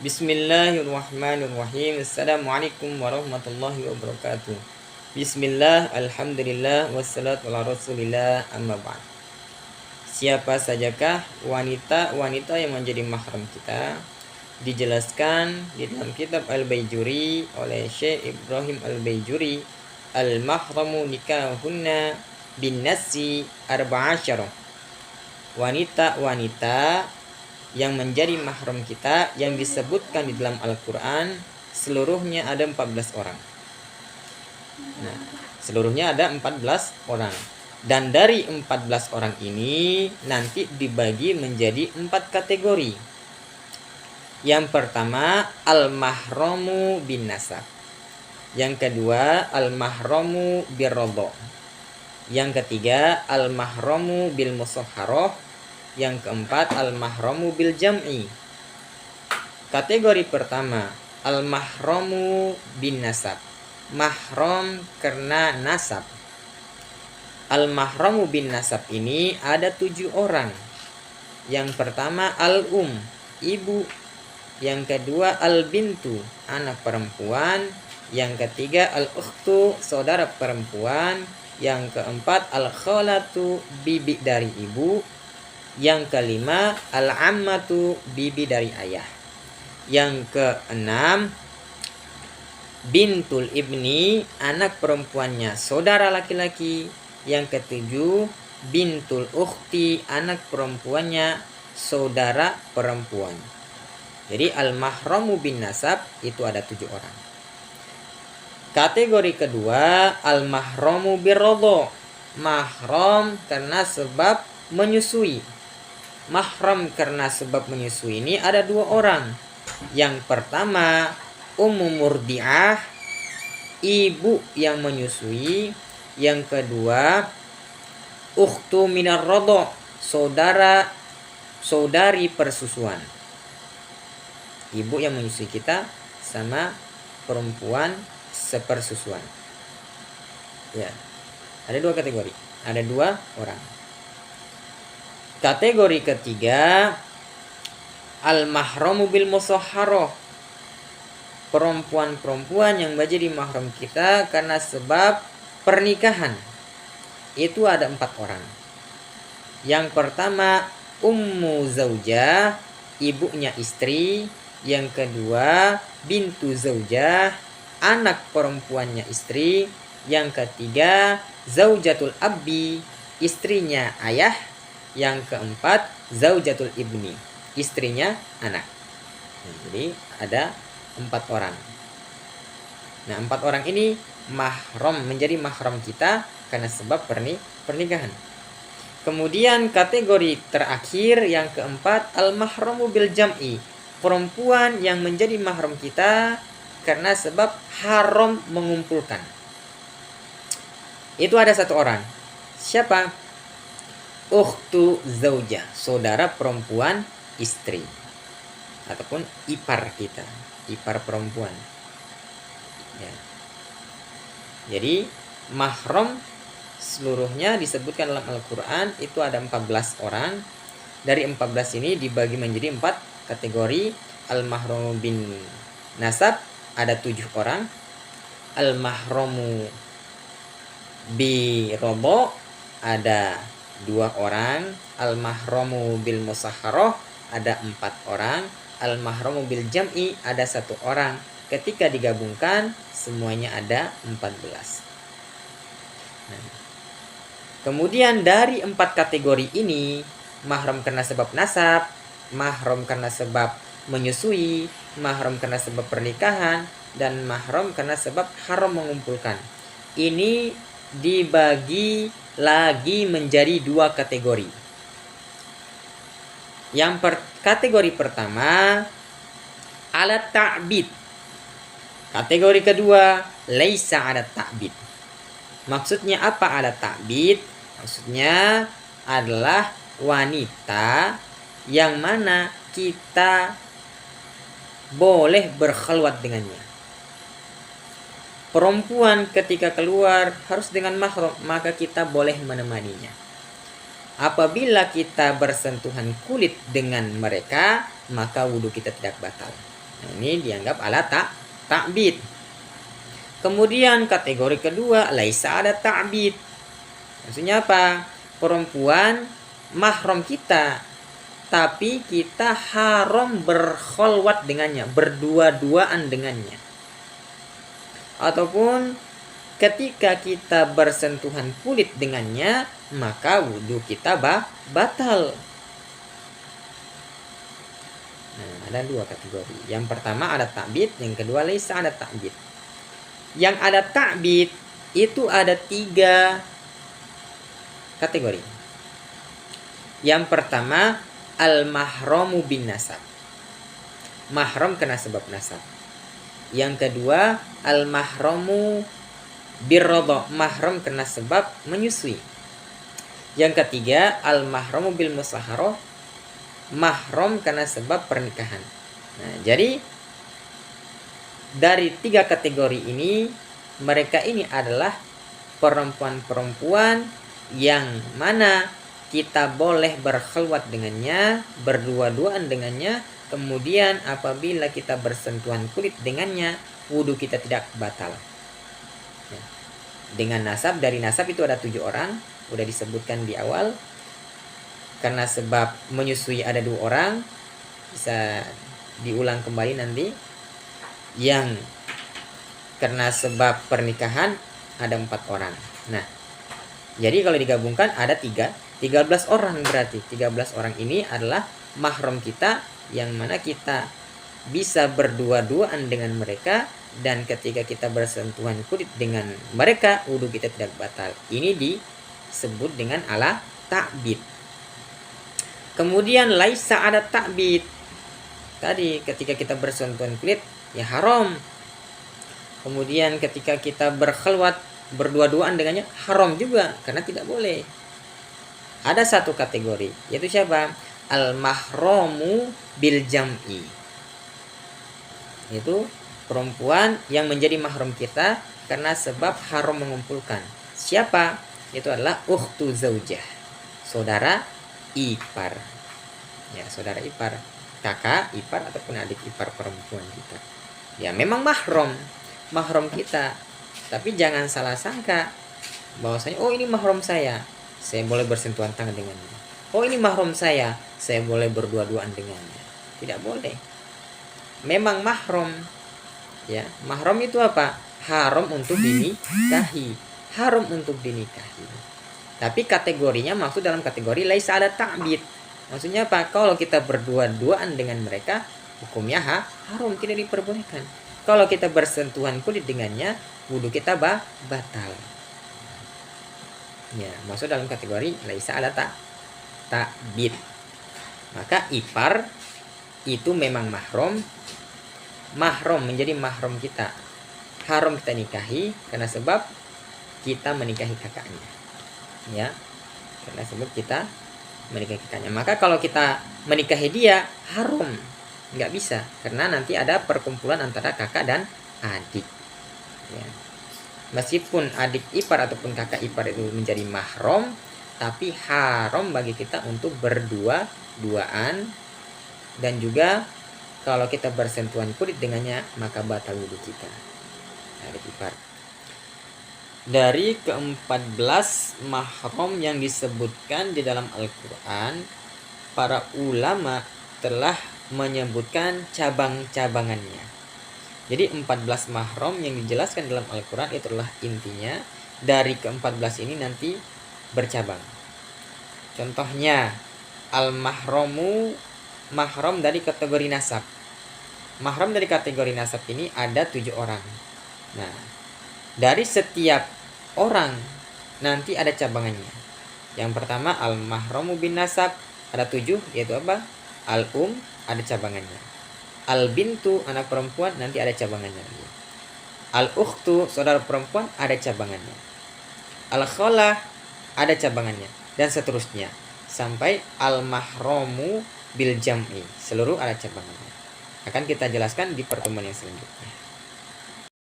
Bismillahirrahmanirrahim. Assalamualaikum warahmatullahi wabarakatuh. Bismillah, alhamdulillah, wassalatu ala rasulillah, amma ba'd. Siapa sajakah wanita-wanita yang menjadi mahram kita? Dijelaskan di dalam kitab Al-Baijuri oleh Syekh Ibrahim Al-Baijuri, al-mahramu nikahunna bin nasi arba'asyarah. Wanita-wanita yang menjadi mahram kita yang disebutkan di dalam Al-Quran seluruhnya ada 14 orang. Nah, seluruhnya ada 14 orang. Dan dari 14 orang ini nanti dibagi menjadi 4 kategori. Yang pertama, al-mahramu bin nasab. Yang kedua, al-mahramu birrodho. Yang ketiga, al-mahramu bil musahharoh. Yang keempat, al-mahramu bil jam'i. Kategori pertama, al-mahramu bin nasab. Mahram karena nasab. Al-mahramu bin nasab ini ada 7 orang. Yang pertama, al-um, ibu. Yang kedua, al-bintu, anak perempuan. Yang ketiga, al-ukhtu, saudara perempuan. Yang keempat, al-khalatu, bibi dari ibu. Yang kelima, al-ammatu, bibi dari ayah. Yang keenam, bintul ibni, anak perempuannya saudara laki-laki. Yang ketujuh, bintul ukhti, anak perempuannya saudara perempuan. Jadi al-mahramu bin nasab itu ada 7 orang. Kategori kedua, al-mahramu birrodho. Mahram karena sebab menyusui. Mahram karena sebab menyusui ini ada 2 orang. Yang pertama, ummu murdi'ah, ibu yang menyusui. Yang kedua, ukhtu minar rodho, saudari persusuan. Ibu yang menyusui kita sama perempuan sepersusuan. Ya, ada 2 kategori, ada 2 orang. Kategori ketiga, al-mahramu bil musahharoh. Perempuan-perempuan yang menjadi mahram kita karena sebab pernikahan. Itu ada 4 orang. Yang pertama, ummu zaujah, ibunya istri. Yang kedua, bintu zaujah, anak perempuannya istri. Yang ketiga, zaujatul abbi, istrinya ayah. Yang keempat, zaujatul ibni, istrinya anak. Nah, jadi ada 4 orang. Nah, 4 orang ini mahram, menjadi mahram kita karena sebab pernikahan. Kemudian kategori terakhir yang keempat, al-mahramu bil jam'i. Perempuan yang menjadi mahram kita karena sebab haram mengumpulkan. Itu ada 1 orang. Siapa? Ukhtu zaujah, saudara perempuan istri, ataupun ipar kita, ipar perempuan. Ya. Jadi mahram seluruhnya disebutkan dalam Al-Quran itu ada 14 orang. Dari 14 ini dibagi menjadi 4 kategori. Al-mahramu bin nasab ada 7 orang. Al-mahramu bi rodho ada 2 orang. Al-mahramu bil musahharoh ada 4 orang. Al-mahramu bil jam'i ada 1 orang. Ketika digabungkan semuanya ada 14. Nah, kemudian dari 4 kategori ini, mahram karena sebab nasab, mahram karena sebab menyusui, mahram karena sebab pernikahan, dan mahram karena sebab haram mengumpulkan. Ini dibagi lagi menjadi 2 kategori. Yang kategori pertama, alat ta'bid. Kategori kedua, laisa alat ta'bid. Maksudnya apa alat ta'bid? Maksudnya adalah wanita yang mana kita boleh berkhalwat dengannya. Perempuan ketika keluar harus dengan mahram, maka kita boleh menemaninya. Apabila kita bersentuhan kulit dengan mereka, maka wudhu kita tidak batal. Nah, ini dianggap ala ta'bid. Kemudian kategori kedua, laisa ada ta'bid. Maksudnya apa? Perempuan mahram kita, tapi kita haram berkholwat dengannya, berdua-duaan dengannya. Ataupun ketika kita bersentuhan kulit dengannya, maka wudhu kita batal. Nah, ada dua kategori. Yang pertama ada ta'bid, yang kedua laisa ada ta'bid. Yang ada ta'bid itu ada 3 kategori. Yang pertama al-mahramu bin nasab. Mahram kena sebab nasab. Yang kedua al-mahramu birradha. Mahram kena sebab menyusui. Yang ketiga al-mahramu bil musaharah. Mahram kena sebab pernikahan. Nah, jadi dari 3 kategori ini, mereka ini adalah perempuan-perempuan yang mana kita boleh berkhelwat dengannya, berdua-duaan dengannya. Kemudian apabila kita bersentuhan kulit dengannya, wudhu kita tidak batal. Dengan nasab, dari nasab itu ada 7 orang, udah disebutkan di awal. Karena sebab menyusui ada 2 orang, bisa diulang kembali nanti. Yang karena sebab pernikahan ada 4 orang. Nah, jadi kalau digabungkan ada 13 orang berarti. 13 orang ini adalah mahram kita, yang mana kita bisa berdua-duaan dengan mereka, dan ketika kita bersentuhan kulit dengan mereka, wudhu kita tidak batal. Ini disebut dengan ala ta'bid. Kemudian laisa ada ta'bid. Tadi ketika kita bersentuhan kulit ya haram. Kemudian ketika kita berkhelwat berdua-duaan dengannya haram juga, karena tidak boleh. Ada 1 kategori, yaitu siapa? Al-mahramu bil jam'i. Itu perempuan yang menjadi mahram kita karena sebab haram mengumpulkan. Siapa? Itu adalah ukhtu zaujah, saudara ipar. Ya, saudara ipar, kakak ipar ataupun adik ipar perempuan kita. Ya, memang mahram kita, tapi jangan salah sangka bahwasanya oh ini mahram saya boleh bersentuhan tangan dengannya. Oh ini mahram saya boleh berdua-duaan dengannya. Tidak boleh. Memang mahram. Ya, mahram itu apa? Haram untuk dinikahi. Haram untuk dinikahi. Tapi kategorinya maksud dalam kategori laisa ada ta'bid. Maksudnya apa? Kalau kita berdua-duaan dengan mereka, hukumnya haram, tidak diperbolehkan. Kalau kita bersentuhan kulit dengannya, wudhu kita batal. Ya, maksud dalam kategori laisa ada ta'bid. Maka ipar itu memang mahram. Mahram menjadi mahram kita. Haram kita nikahi karena sebab kita menikahi kakaknya. Ya, karena sebab kita menikahi kakaknya. Maka kalau kita menikahi dia haram, nggak bisa, karena nanti ada perkumpulan antara kakak dan adik. Ya. Meskipun adik ipar ataupun kakak ipar itu menjadi mahram, tapi haram bagi kita untuk berdua-duaan. Dan juga kalau kita bersentuhan kulit dengannya, maka batal wudhu kita. Adik ipar. Dari ke-14 mahram yang disebutkan di dalam Al-Quran, para ulama telah menyebutkan cabang-cabangannya. Jadi 14 mahram yang dijelaskan dalam Al-Quran itu adalah intinya. Dari ke-14 ini nanti bercabang. Contohnya al-mahramu, mahram dari kategori nasab. Mahram dari kategori nasab ini ada 7 orang. Nah, dari setiap orang nanti ada cabangannya. Yang pertama al-mahramu bin nasab, ada 7, yaitu apa? Al-um, ada cabangannya. Al-bintu, anak perempuan, nanti ada cabangannya. Al-ukhtu, saudara perempuan, ada cabangannya. Al-khalah, ada cabangannya. Dan seterusnya. Sampai al-mahramu bil jam'i. Seluruh ada cabangannya. Akan kita jelaskan di pertemuan yang selanjutnya.